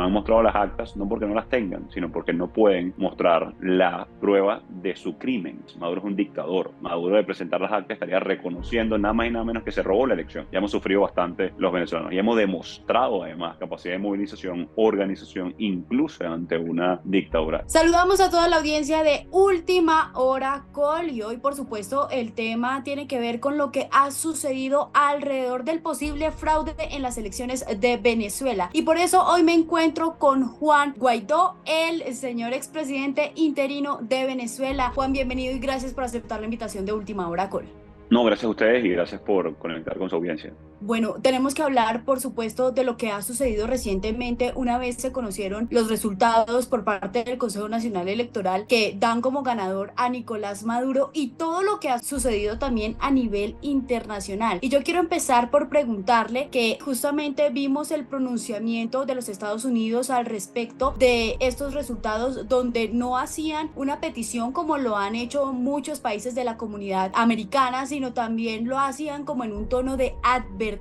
No han mostrado las actas, no porque no las tengan, sino porque no pueden mostrar la prueba de su crimen. Maduro es un dictador. Maduro, de presentar las actas, estaría reconociendo nada más y nada menos que se robó la elección. Ya hemos sufrido bastante los venezolanos y hemos demostrado además capacidad de movilización, organización, incluso ante una dictadura. Saludamos a toda la audiencia de Última Hora Call y hoy, por supuesto, el tema tiene que ver con lo que ha sucedido alrededor del posible fraude en las elecciones de Venezuela. Y por eso hoy me encuentro con Juan Guaidó, el señor expresidente interino de Venezuela. Juan, bienvenido y gracias por aceptar la invitación de Última Hora Call. No, gracias a ustedes y gracias por conectar con su audiencia. Bueno, tenemos que hablar, por supuesto, de lo que ha sucedido recientemente una vez se conocieron los resultados por parte del Consejo Nacional Electoral que dan como ganador a Nicolás Maduro y todo lo que ha sucedido también a nivel internacional. Y yo quiero empezar por preguntarle que justamente vimos el pronunciamiento de los Estados Unidos al respecto de estos resultados donde no hacían una petición como lo han hecho muchos países de la comunidad americana, sino también lo hacían como en un tono de advertencia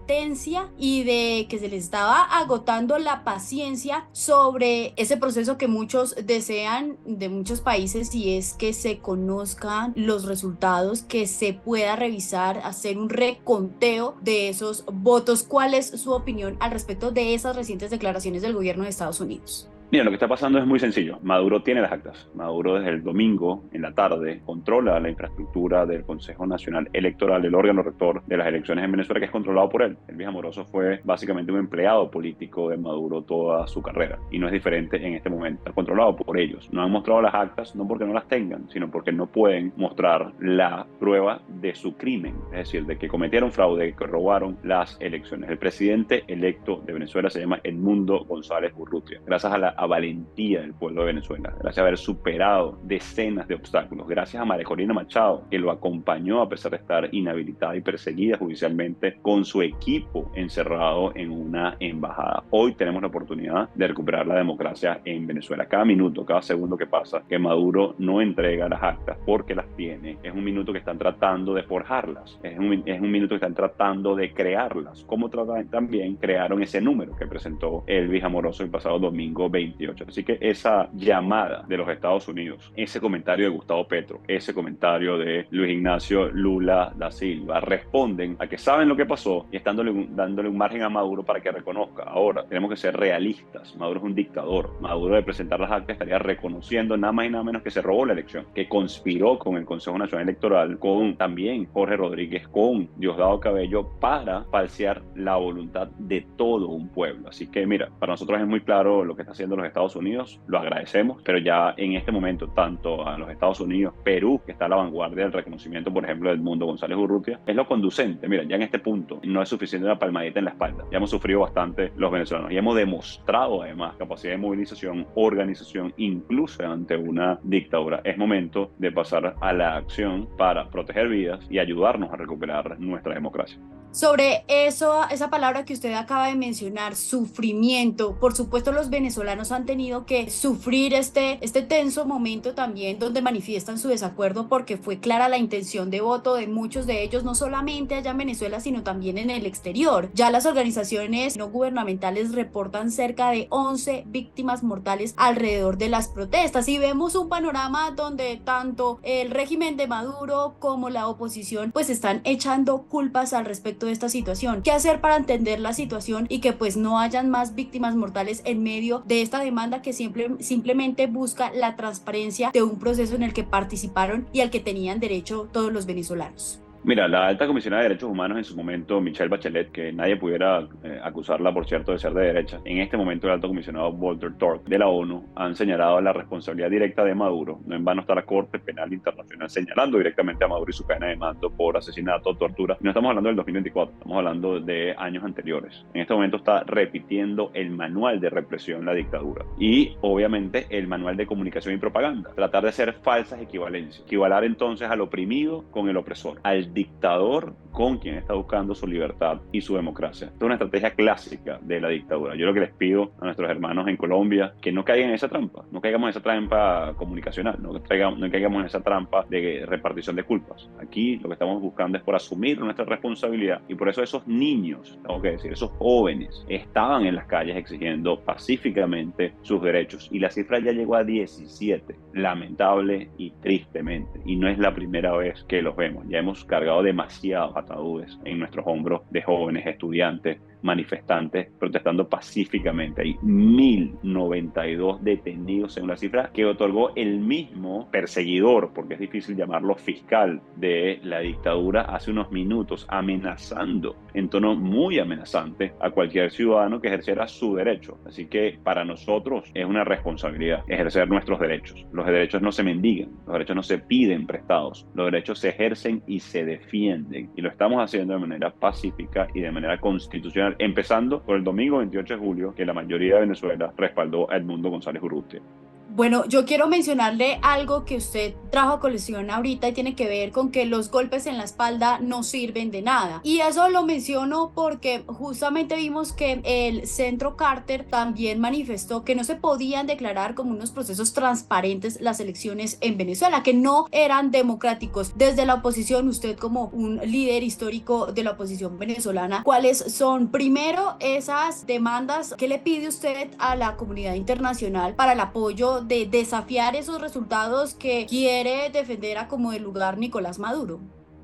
y de que se les estaba agotando la paciencia sobre ese proceso que muchos desean de muchos países y es que se conozcan los resultados, que se pueda revisar, hacer un reconteo de esos votos. ¿Cuál es su opinión al respecto de esas recientes declaraciones del gobierno de Estados Unidos? Mira, lo que está pasando es muy sencillo. Maduro tiene las actas. Maduro desde el domingo en la tarde controla la infraestructura del Consejo Nacional Electoral, el órgano rector de las elecciones en Venezuela, que es controlado por él. Elvis Amoroso fue básicamente un empleado político de Maduro toda su carrera y no es diferente en este momento. Está controlado por ellos. No han mostrado las actas, no porque no las tengan, sino porque no pueden mostrar la prueba de su crimen, es decir, de que cometieron fraude, que robaron las elecciones. El presidente electo de Venezuela se llama Edmundo González Urrutia. Gracias a valentía del pueblo de Venezuela, gracias a haber superado decenas de obstáculos, gracias a María Corina Machado, que lo acompañó a pesar de estar inhabilitada y perseguida judicialmente, con su equipo encerrado en una embajada. Hoy tenemos la oportunidad de recuperar la democracia en Venezuela. Cada minuto, cada segundo que pasa, que Maduro no entrega las actas porque las tiene, es un minuto que están tratando de forjarlas, es un minuto que están tratando de crearlas, como también crearon ese número que presentó Elvis Amoroso el pasado domingo 28. Así que esa llamada de los Estados Unidos, ese comentario de Gustavo Petro, ese comentario de Luis Ignacio Lula da Silva, responden a que saben lo que pasó y están dándole un margen a Maduro para que reconozca. Ahora, tenemos que ser realistas. Maduro es un dictador. Maduro, de presentar las actas, estaría reconociendo nada más y nada menos que se robó la elección, que conspiró con el Consejo Nacional Electoral, con también Jorge Rodríguez, con Diosdado Cabello, para falsear la voluntad de todo un pueblo. Así que mira, para nosotros es muy claro lo que está haciendo los Estados Unidos, lo agradecemos, pero ya en este momento tanto a los Estados Unidos, Perú, que está a la vanguardia del reconocimiento, por ejemplo, del Edmundo González Urrutia, es lo conducente. Mira, ya en este punto no es suficiente una palmadita en la espalda, ya hemos sufrido bastante los venezolanos y hemos demostrado además capacidad de movilización, organización, incluso ante una dictadura. Es momento de pasar a la acción para proteger vidas y ayudarnos a recuperar nuestra democracia. Sobre eso, esa palabra que usted acaba de mencionar, sufrimiento, por supuesto los venezolanos han tenido que sufrir este tenso momento también donde manifiestan su desacuerdo porque fue clara la intención de voto de muchos de ellos, no solamente allá en Venezuela, sino también en el exterior. Ya las organizaciones no gubernamentales reportan cerca de 11 víctimas mortales alrededor de las protestas y vemos un panorama donde tanto el régimen de Maduro como la oposición pues están echando culpas al respecto de esta situación. ¿Qué hacer para entender la situación y que pues no hayan más víctimas mortales en medio de esta demanda que simplemente busca la transparencia de un proceso en el que participaron y al que tenían derecho todos los venezolanos? Mira, la alta comisionada de derechos humanos en su momento, Michelle Bachelet, que nadie pudiera acusarla, por cierto, de ser de derecha, en este momento el alto comisionado Volker Turk de la ONU han señalado la responsabilidad directa de Maduro. No en vano está la Corte Penal Internacional señalando directamente a Maduro y su cadena de mando por asesinato, tortura. No estamos hablando del 2024, estamos hablando de años anteriores. En este momento está repitiendo el manual de represión, la dictadura, y obviamente el manual de comunicación y propaganda. Tratar de hacer falsas equivalencias. Equivalar entonces al oprimido con el opresor, al el dictador con quien está buscando su libertad y su democracia. Esta es una estrategia clásica de la dictadura. Yo lo que les pido a nuestros hermanos en Colombia, que no caigan en esa trampa, no caigamos en esa trampa comunicacional, no caigamos en esa trampa de repartición de culpas. Aquí lo que estamos buscando es por asumir nuestra responsabilidad, y por eso esos niños, tengo que decir, esos jóvenes, estaban en las calles exigiendo pacíficamente sus derechos, y la cifra ya llegó a 17, lamentable y tristemente, y no es la primera vez que los vemos. Ya hemos cargado demasiados ataúdes en nuestros hombros de jóvenes, estudiantes, manifestantes protestando pacíficamente. Hay 1.092 detenidos, según la cifra que otorgó el mismo perseguidor, porque es difícil llamarlo fiscal, de la dictadura hace unos minutos, amenazando en tono muy amenazante a cualquier ciudadano que ejerciera su derecho. Así que para nosotros es una responsabilidad ejercer nuestros derechos. Los derechos no se mendigan, los derechos no se piden prestados, los derechos se ejercen y se defienden, y lo estamos haciendo de manera pacífica y de manera constitucional, empezando por el domingo 28 de julio, que la mayoría de Venezuela respaldó a Edmundo González Urrutia. Bueno, yo quiero mencionarle algo que usted trajo a colación ahorita y tiene que ver con que los golpes en la espalda no sirven de nada. Y eso lo menciono porque justamente vimos que el Centro Carter también manifestó que no se podían declarar como unos procesos transparentes las elecciones en Venezuela, que no eran democráticos. Desde la oposición, usted como un líder histórico de la oposición venezolana, ¿cuáles son primero esas demandas que le pide usted a la comunidad internacional para el apoyo de desafiar esos resultados que quiere defender a como de lugar Nicolás Maduro?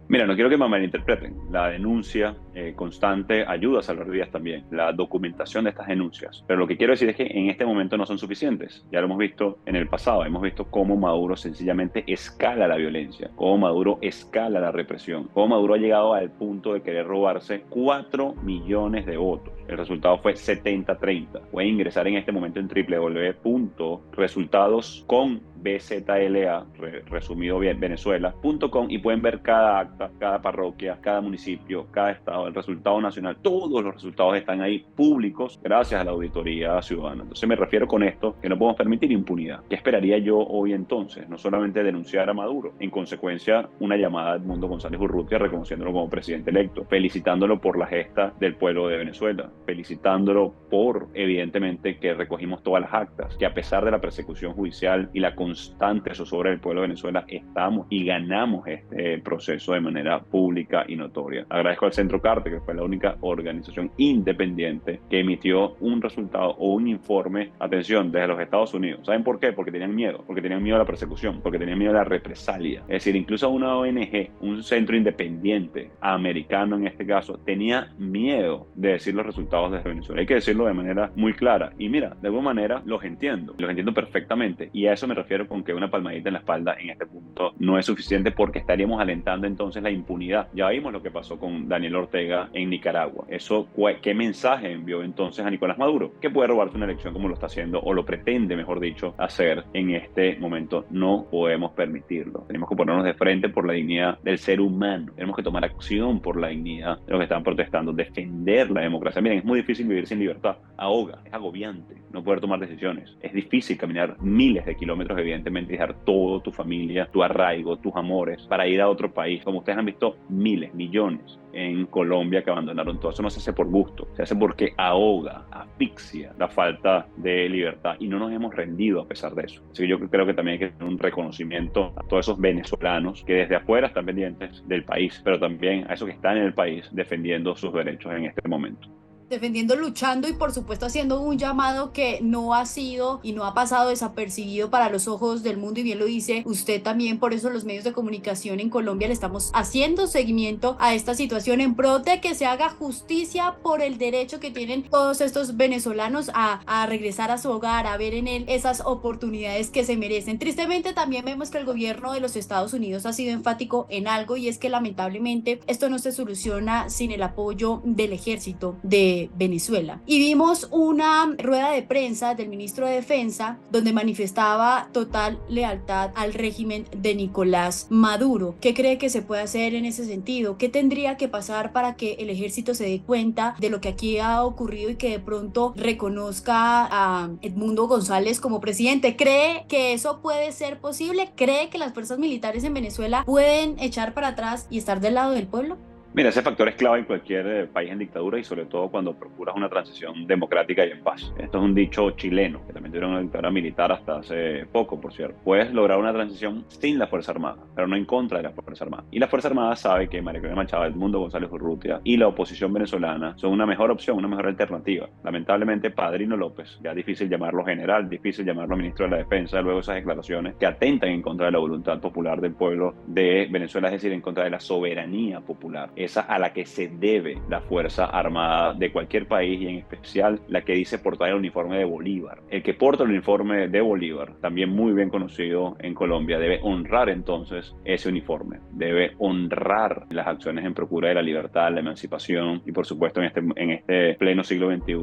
Mira, no quiero que me malinterpreten. La denuncia constante ayuda a salvar vidas también, la documentación de estas denuncias. Pero lo que quiero decir es que en este momento no son suficientes. Ya lo hemos visto en el pasado. Hemos visto cómo Maduro sencillamente escala la violencia, cómo Maduro escala la represión, cómo Maduro ha llegado al punto de querer robarse 4 millones de votos. El resultado fue 70-30. Pueden ingresar en este momento en www.resultados.venezuela.com y pueden ver cada acta, cada parroquia, cada municipio, cada estado, el resultado nacional. Todos los resultados están ahí públicos gracias a la auditoría ciudadana. Entonces me refiero con esto que no podemos permitir impunidad. ¿Qué esperaría yo hoy entonces? No solamente denunciar a Maduro, en consecuencia una llamada a Edmundo González Urrutia reconociéndolo como presidente electo, felicitándolo por la gesta del pueblo de Venezuela, felicitándolo por, evidentemente, que recogimos todas las actas, que a pesar de la persecución judicial y la constante zozobra del pueblo de Venezuela, estamos y ganamos este proceso de manera pública y notoria. Agradezco al Centro Carter, que fue la única organización independiente que emitió un resultado o un informe, atención, desde los Estados Unidos. ¿Saben por qué? Porque tenían miedo a la persecución, porque tenían miedo a la represalia. Es decir, incluso una ONG, un centro independiente, americano en este caso, tenía miedo de decir los resultados desde Venezuela. Hay que decirlo de manera muy clara. Y mira, de alguna manera los entiendo perfectamente. Y a eso me refiero con que una palmadita en la espalda en este punto no es suficiente, porque estaríamos alentando entonces la impunidad. Ya vimos lo que pasó con Daniel Ortega en Nicaragua. Eso, ¿qué mensaje envió entonces a Nicolás Maduro? Que puede robarse una elección como lo está haciendo, o lo pretende, mejor dicho, hacer en este momento. No podemos permitirlo. Tenemos que ponernos de frente por la dignidad del ser humano. Tenemos que tomar acción por la dignidad de los que están protestando, defender la democracia. Miren, es muy difícil vivir sin libertad. Ahoga, es agobiante no poder tomar decisiones. Es difícil caminar miles de kilómetros, evidentemente, y dejar todo, tu familia, tu arraigo, tus amores, para ir a otro país. Como ustedes han visto, miles, millones en Colombia que abandonaron todo. Eso no se hace por gusto, se hace porque ahoga, asfixia la falta de libertad, y no nos hemos rendido a pesar de eso. Así que yo creo que también hay que tener un reconocimiento a todos esos venezolanos que desde afuera están pendientes del país, pero también a esos que están en el país defendiendo sus derechos en este momento. Defendiendo, luchando y por supuesto haciendo un llamado que no ha sido y no ha pasado desapercibido para los ojos del mundo, y bien lo dice usted también. Por eso los medios de comunicación en Colombia le estamos haciendo seguimiento a esta situación en pro de que se haga justicia por el derecho que tienen todos estos venezolanos a regresar a su hogar, a ver en él esas oportunidades que se merecen. Tristemente también vemos que el gobierno de los Estados Unidos ha sido enfático en algo, y es que lamentablemente esto no se soluciona sin el apoyo del ejército de de Venezuela. Y vimos una rueda de prensa del ministro de Defensa donde manifestaba total lealtad al régimen de Nicolás Maduro. ¿Qué cree que se puede hacer en ese sentido? ¿Qué tendría que pasar para que el ejército se dé cuenta de lo que aquí ha ocurrido y que de pronto reconozca a Edmundo González como presidente? ¿Cree que eso puede ser posible? ¿Cree que las fuerzas militares en Venezuela pueden echar para atrás y estar del lado del pueblo? Mira, ese factor es clave en cualquier país en dictadura y sobre todo cuando procuras una transición democrática y en paz. Esto es un dicho chileno, que también tuvieron una dictadura militar hasta hace poco, por cierto. Puedes lograr una transición sin la Fuerza Armada, pero no en contra de la Fuerza Armada. Y la Fuerza Armada sabe que María Corina Machado, Edmundo González Urrutia y la oposición venezolana son una mejor opción, una mejor alternativa. Lamentablemente, Padrino López, ya difícil llamarlo general, difícil llamarlo ministro de la Defensa, luego esas declaraciones que atentan en contra de la voluntad popular del pueblo de Venezuela, es decir, en contra de la soberanía popular, esa a la que se debe la Fuerza Armada de cualquier país y en especial la que dice portar el uniforme de Bolívar. El que porta el uniforme de Bolívar, también muy bien conocido en Colombia, debe honrar entonces ese uniforme, debe honrar las acciones en procura de la libertad, la emancipación y por supuesto en este pleno siglo XXI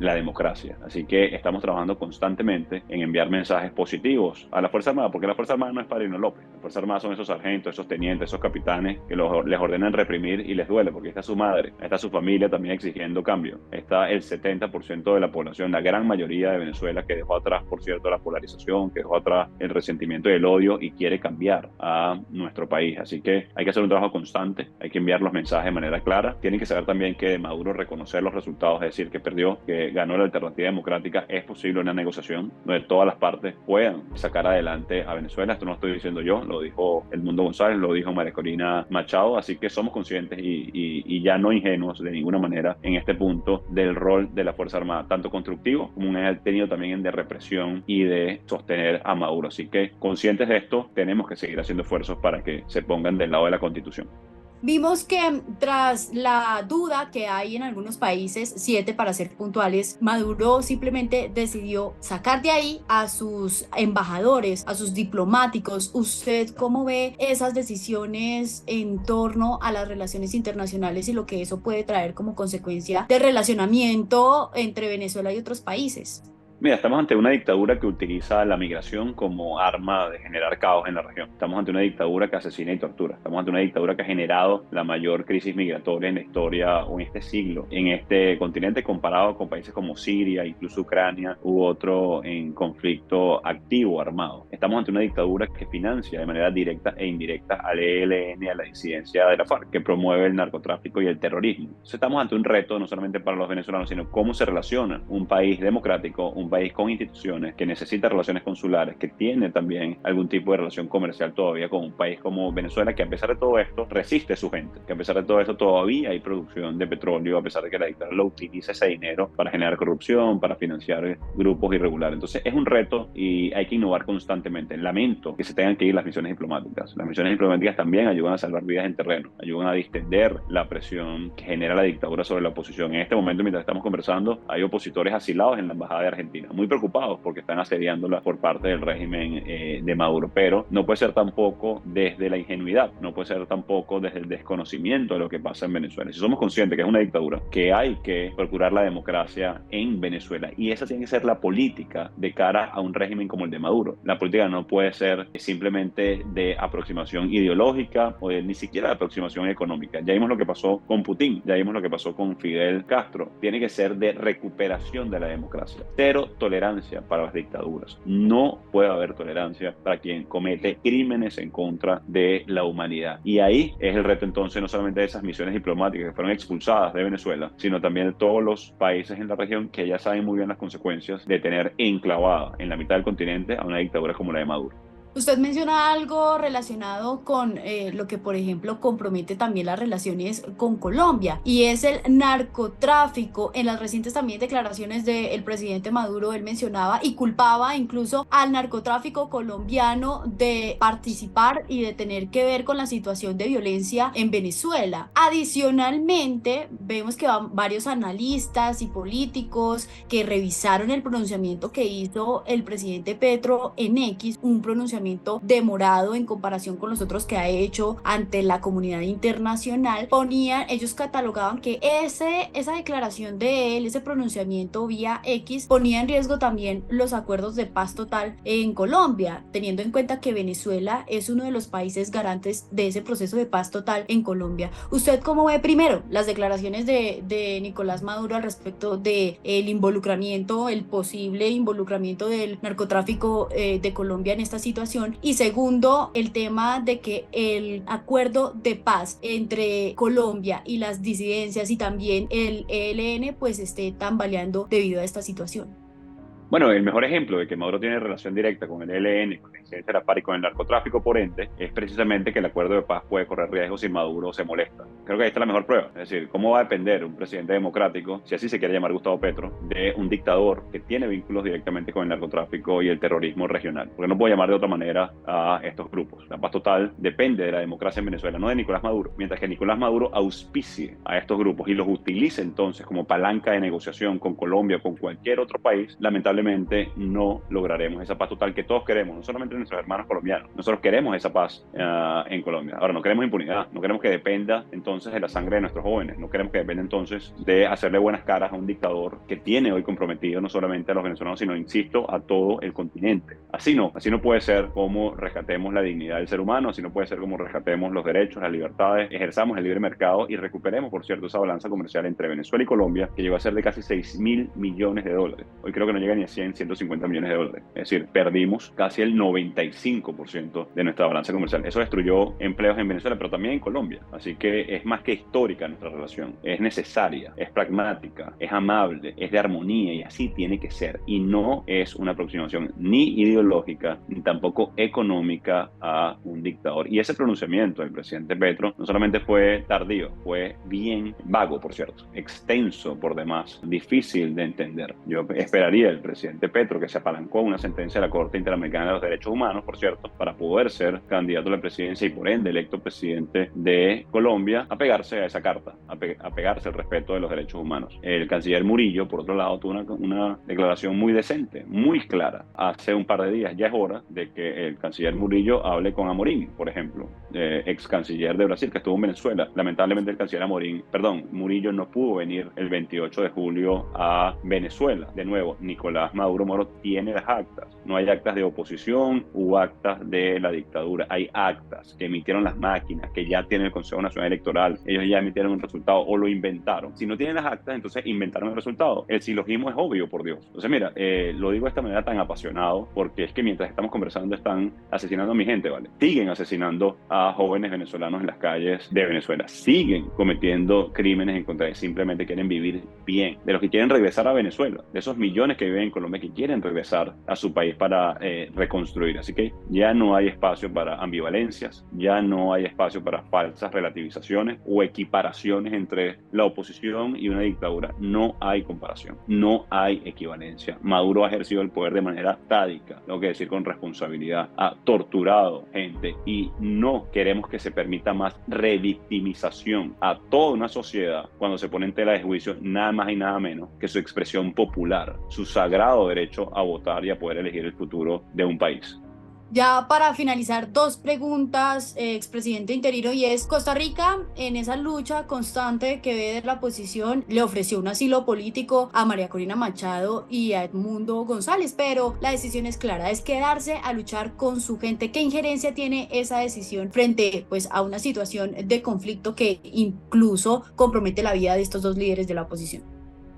la democracia. Así que estamos trabajando constantemente en enviar mensajes positivos a la Fuerza Armada, porque la Fuerza Armada no es Padrino López. La Fuerza Armada son esos sargentos, esos tenientes, esos capitanes que les ordenan reprimir y les duele, porque está su madre, está su familia también exigiendo cambio. Está el 70% de la población, la gran mayoría de Venezuela, que dejó atrás, por cierto, la polarización, que dejó atrás el resentimiento y el odio y quiere cambiar a nuestro país. Así que hay que hacer un trabajo constante, hay que enviar los mensajes de manera clara. Tienen que saber también que Maduro reconocer los resultados, es decir, que perdió, que ganó la alternativa democrática. Es posible una negociación donde todas las partes puedan sacar adelante a Venezuela. Esto no lo estoy diciendo yo, lo dijo Edmundo González, lo dijo María Corina Machado, así que somos conscientes y ya no ingenuos de ninguna manera en este punto del rol de la Fuerza Armada, tanto constructivo como un tenido también en de represión y de sostener a Maduro. Así que conscientes de esto, tenemos que seguir haciendo esfuerzos para que se pongan del lado de la Constitución. Vimos que tras la duda que hay en algunos países, 7 para ser puntuales, Maduro simplemente decidió sacar de ahí a sus embajadores, a sus diplomáticos. ¿Usted cómo ve esas decisiones en torno a las relaciones internacionales y lo que eso puede traer como consecuencia de relacionamiento entre Venezuela y otros países? Mira, estamos ante una dictadura que utiliza la migración como arma de generar caos en la región. Estamos ante una dictadura que asesina y tortura. Estamos ante una dictadura que ha generado la mayor crisis migratoria en la historia o en este siglo, en este continente, comparado con países como Siria, incluso Ucrania u otro en conflicto activo armado. Estamos ante una dictadura que financia de manera directa e indirecta al ELN, a la disidencia de la FARC, que promueve el narcotráfico y el terrorismo. Entonces, estamos ante un reto no solamente para los venezolanos, sino cómo se relaciona un país democrático, un país con instituciones, que necesita relaciones consulares, que tiene también algún tipo de relación comercial todavía con un país como Venezuela, que a pesar de todo esto resiste su gente, que a pesar de todo esto todavía hay producción de petróleo, a pesar de que la dictadura lo utiliza ese dinero para generar corrupción, para financiar grupos irregulares. Entonces es un reto y hay que innovar constantemente. Lamento que se tengan que ir las misiones diplomáticas. Las misiones diplomáticas también ayudan a salvar vidas en terreno, ayudan a distender la presión que genera la dictadura sobre la oposición. En este momento, mientras estamos conversando, hay opositores asilados en la embajada de Argentina, muy preocupados porque están asediándola por parte del régimen de Maduro, pero no puede ser tampoco desde la ingenuidad, no puede ser tampoco desde el desconocimiento de lo que pasa en Venezuela. Si somos conscientes que es una dictadura, que hay que procurar la democracia en Venezuela, y esa tiene que ser la política de cara a un régimen como el de Maduro. La política no puede ser simplemente de aproximación ideológica o ni siquiera de aproximación económica. Ya vimos lo que pasó con Putin, ya vimos lo que pasó con Fidel Castro. Tiene que ser de recuperación de la democracia. Cero tolerancia para las dictaduras. No puede haber tolerancia para quien comete crímenes en contra de la humanidad. Y ahí es el reto entonces no solamente de esas misiones diplomáticas que fueron expulsadas de Venezuela, sino también de todos los países en la región que ya saben muy bien las consecuencias de tener enclavada en la mitad del continente a una dictadura como la de Maduro. Usted menciona algo relacionado con lo que, por ejemplo, compromete también las relaciones con Colombia, y es el narcotráfico. En las recientes también declaraciones del presidente Maduro, él mencionaba y culpaba incluso al narcotráfico colombiano de participar y de tener que ver con la situación de violencia en Venezuela. Adicionalmente, vemos que varios analistas y políticos que revisaron el pronunciamiento que hizo el presidente Petro en X, un pronunciamiento pronunciamiento demorado en comparación con los otros que ha hecho ante la comunidad internacional, ellos catalogaban que esa declaración de él, ese pronunciamiento vía X, ponía en riesgo también los acuerdos de paz total en Colombia, teniendo en cuenta que Venezuela es uno de los países garantes de ese proceso de paz total en Colombia. ¿Usted cómo ve primero las declaraciones de Nicolás Maduro al respecto de el involucramiento, el posible involucramiento del narcotráfico de Colombia en esta situación? Y segundo, el tema de que el acuerdo de paz entre Colombia y las disidencias y también el ELN pues esté tambaleando debido a esta situación. Bueno, el mejor ejemplo de que Maduro tiene relación directa con el ELN, con la incidencia de la FARC y con el narcotráfico, por ende, es precisamente que el acuerdo de paz puede correr riesgos si Maduro se molesta. Creo que ahí está la mejor prueba. Es decir, ¿cómo va a depender un presidente democrático, si así se quiere llamar Gustavo Petro, de un dictador que tiene vínculos directamente con el narcotráfico y el terrorismo regional? Porque no puedo llamar de otra manera a estos grupos. La paz total depende de la democracia en Venezuela, no de Nicolás Maduro. Mientras que Nicolás Maduro auspicie a estos grupos y los utilice entonces como palanca de negociación con Colombia o con cualquier otro país, lamentablemente no lograremos esa paz total que todos queremos, no solamente nuestros hermanos colombianos. Nosotros queremos esa paz en Colombia. Ahora, no queremos impunidad, no queremos que dependa entonces de la sangre de nuestros jóvenes, no queremos que dependa entonces de hacerle buenas caras a un dictador que tiene hoy comprometido no solamente a los venezolanos, sino, insisto, a todo el continente. Así no puede ser como rescatemos la dignidad del ser humano, así no puede ser como rescatemos los derechos, las libertades, ejerzamos el libre mercado y recuperemos, por cierto, esa balanza comercial entre Venezuela y Colombia, que llegó a ser de casi 6.000 millones de dólares. Hoy creo que no llega ni a 150 millones de dólares. Es decir, perdimos casi el 95% de nuestra balanza comercial. Eso destruyó empleos en Venezuela, pero también en Colombia. Así que es más que histórica nuestra relación. Es necesaria, es pragmática, es amable, es de armonía y así tiene que ser. Y no es una aproximación ni ideológica ni tampoco económica a un dictador. Y ese pronunciamiento del presidente Petro no solamente fue tardío, fue bien vago, por cierto, extenso por demás, difícil de entender. Yo esperaría del presidente Petro, que se apalancó una sentencia de la Corte Interamericana de los Derechos Humanos, por cierto, para poder ser candidato a la presidencia y por ende electo presidente de Colombia, a pegarse a esa carta, a pegarse al respeto de los derechos humanos. El canciller Murillo, por otro lado, tuvo una declaración muy decente, muy clara. Hace un par de días ya es hora de que el canciller Murillo hable con Amorín, por ejemplo, ex canciller de Brasil, que estuvo en Venezuela. Lamentablemente el canciller Murillo no pudo venir el 28 de julio a Venezuela. De nuevo, Nicolás Maduro Moro tiene las actas. No hay actas de oposición u actas de la dictadura. Hay actas que emitieron las máquinas, que ya tiene el Consejo Nacional Electoral. Ellos ya emitieron un resultado o lo inventaron. Si no tienen las actas, entonces inventaron el resultado. El silogismo es obvio, por Dios. Entonces, mira, lo digo de esta manera tan apasionado porque es que mientras estamos conversando están asesinando a mi gente, ¿vale? Siguen asesinando a jóvenes venezolanos en las calles de Venezuela. Siguen cometiendo crímenes en contra de simplemente quieren vivir bien. De los que quieren regresar a Venezuela. De esos millones que viven en Colombia que quieren regresar a su país para reconstruir. Así que ya no hay espacio para ambivalencias, ya no hay espacio para falsas relativizaciones o equiparaciones entre la oposición y una dictadura. No hay comparación, no hay equivalencia. Maduro ha ejercido el poder de manera tádica, tengo que decir con responsabilidad, ha torturado gente y no queremos que se permita más revictimización a toda una sociedad cuando se pone en tela de juicio nada más y nada menos que su expresión popular, su sagrado derecho a votar y a poder elegir el futuro de un país. Ya para finalizar, dos preguntas, expresidente interino, y es: Costa Rica, en esa lucha constante que ve de la oposición, le ofreció un asilo político a María Corina Machado y a Edmundo González, pero la decisión es clara, es quedarse a luchar con su gente. ¿Qué injerencia tiene esa decisión frente pues a una situación de conflicto que incluso compromete la vida de estos dos líderes de la oposición?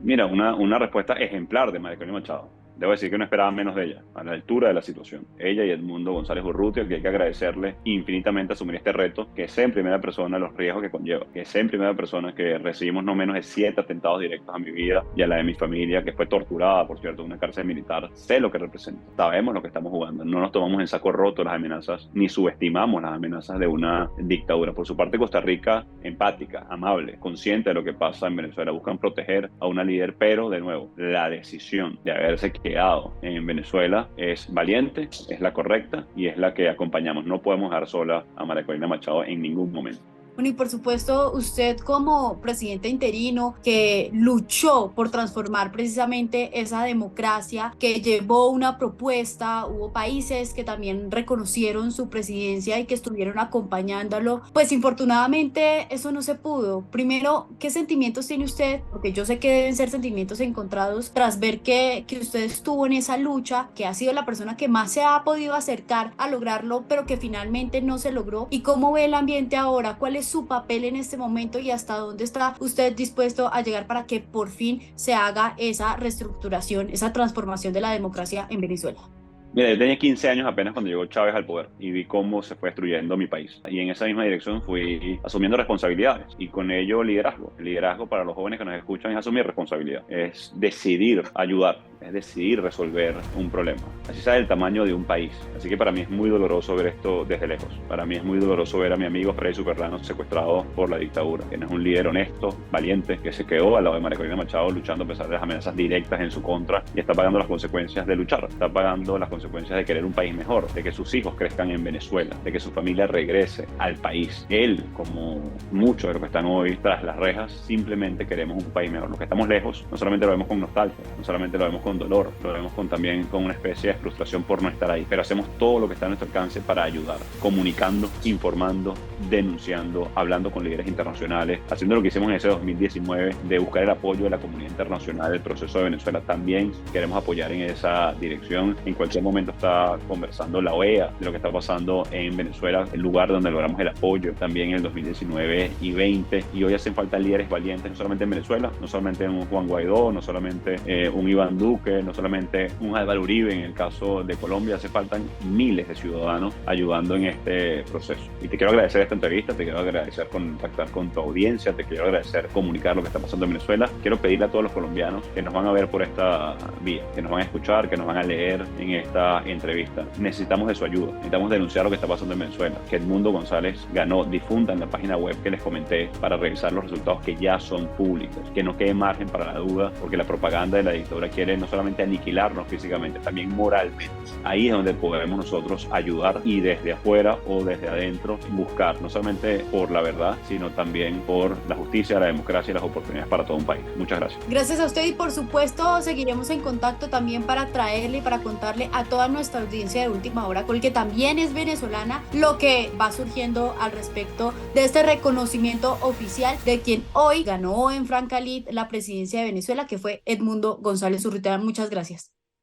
Mira, una respuesta ejemplar de María Corina Machado. Debo decir que no esperaba menos de ella, a la altura de la situación. Ella y Edmundo González Urrutia, que hay que agradecerle infinitamente asumir este reto, que sé en primera persona los riesgos que conlleva, que sé en primera persona que recibimos no menos de 7 atentados directos a mi vida y a la de mi familia, que fue torturada, por cierto, en una cárcel militar. Sé lo que representa, sabemos lo que estamos jugando, no nos tomamos en saco roto las amenazas, ni subestimamos las amenazas de una dictadura. Por su parte, Costa Rica, empática, amable, consciente de lo que pasa en Venezuela, buscan proteger a una líder, pero de nuevo, la decisión de haberse quedado en Venezuela es valiente, es la correcta y es la que acompañamos. No podemos dejar sola a María Corina Machado en ningún momento. Bueno, y por supuesto, usted como presidente interino que luchó por transformar precisamente esa democracia, que llevó una propuesta, hubo países que también reconocieron su presidencia y que estuvieron acompañándolo, pues infortunadamente eso no se pudo. Primero, ¿qué sentimientos tiene usted? Porque yo sé que deben ser sentimientos encontrados tras ver que usted estuvo en esa lucha, que ha sido la persona que más se ha podido acercar a lograrlo, pero que finalmente no se logró. ¿Y cómo ve el ambiente ahora? ¿Cuál es su papel en este momento y hasta dónde está usted dispuesto a llegar para que por fin se haga esa reestructuración, esa transformación de la democracia en Venezuela? Mira, yo tenía 15 años apenas cuando llegó Chávez al poder y vi cómo se fue destruyendo mi país. Y en esa misma dirección fui asumiendo responsabilidades y con ello liderazgo. El liderazgo para los jóvenes que nos escuchan es asumir responsabilidad, es decidir ayudar, es decidir resolver un problema. Así sea el tamaño de un país. Así que para mí es muy doloroso ver esto desde lejos. Para mí es muy doloroso ver a mi amigo Freddy Superlano secuestrado por la dictadura, que no es un líder honesto, valiente, que se quedó al lado de María Corina Machado luchando a pesar de las amenazas directas en su contra y está pagando las consecuencias de luchar, está pagando las consecuencias de querer un país mejor, de que sus hijos crezcan en Venezuela, de que su familia regrese al país. Él, como muchos de los que están hoy tras las rejas, simplemente queremos un país mejor. Los que estamos lejos, no solamente lo vemos con nostalgia, no solamente lo vemos con dolor, lo vemos también con una especie de frustración por no estar ahí, pero hacemos todo lo que está a nuestro alcance para ayudar, comunicando, informando, denunciando, hablando con líderes internacionales, haciendo lo que hicimos en ese 2019 de buscar el apoyo de la comunidad internacional del proceso de Venezuela. También queremos apoyar en esa dirección. En cualquier momento está conversando la OEA de lo que está pasando en Venezuela, el lugar donde logramos el apoyo también en el 2019 y 20. Y hoy hacen falta líderes valientes, no solamente en Venezuela, no solamente un Juan Guaidó, no solamente un Iván Duque, no solamente un Álvaro Uribe en el caso de Colombia. Hace falta miles de ciudadanos ayudando en este proceso. Y te quiero agradecer esta entrevista, te quiero agradecer contactar con tu audiencia, te quiero agradecer comunicar lo que está pasando en Venezuela. Quiero pedirle a todos los colombianos que nos van a ver por esta vía, que nos van a escuchar, que nos van a leer en esta entrevista. Necesitamos de su ayuda, necesitamos denunciar lo que está pasando en Venezuela. Que Edmundo González ganó, difundan la página web que les comenté para revisar los resultados que ya son públicos, que no quede margen para la duda, porque la propaganda de la dictadura quiere no solamente aniquilarnos físicamente, también moralmente. Ahí es donde podemos nosotros ayudar y desde afuera o desde adentro buscar, no solamente por la verdad, sino también por la justicia, la democracia y las oportunidades para todo un país. Muchas gracias. Gracias a usted y por supuesto seguiremos en contacto también para traerle y para contarle a toda nuestra audiencia de Última Hora, que también es venezolana, lo que va surgiendo al respecto de este reconocimiento oficial de quien hoy ganó en Francalid la presidencia de Venezuela, que fue Edmundo González Urrutia. Muchas gracias.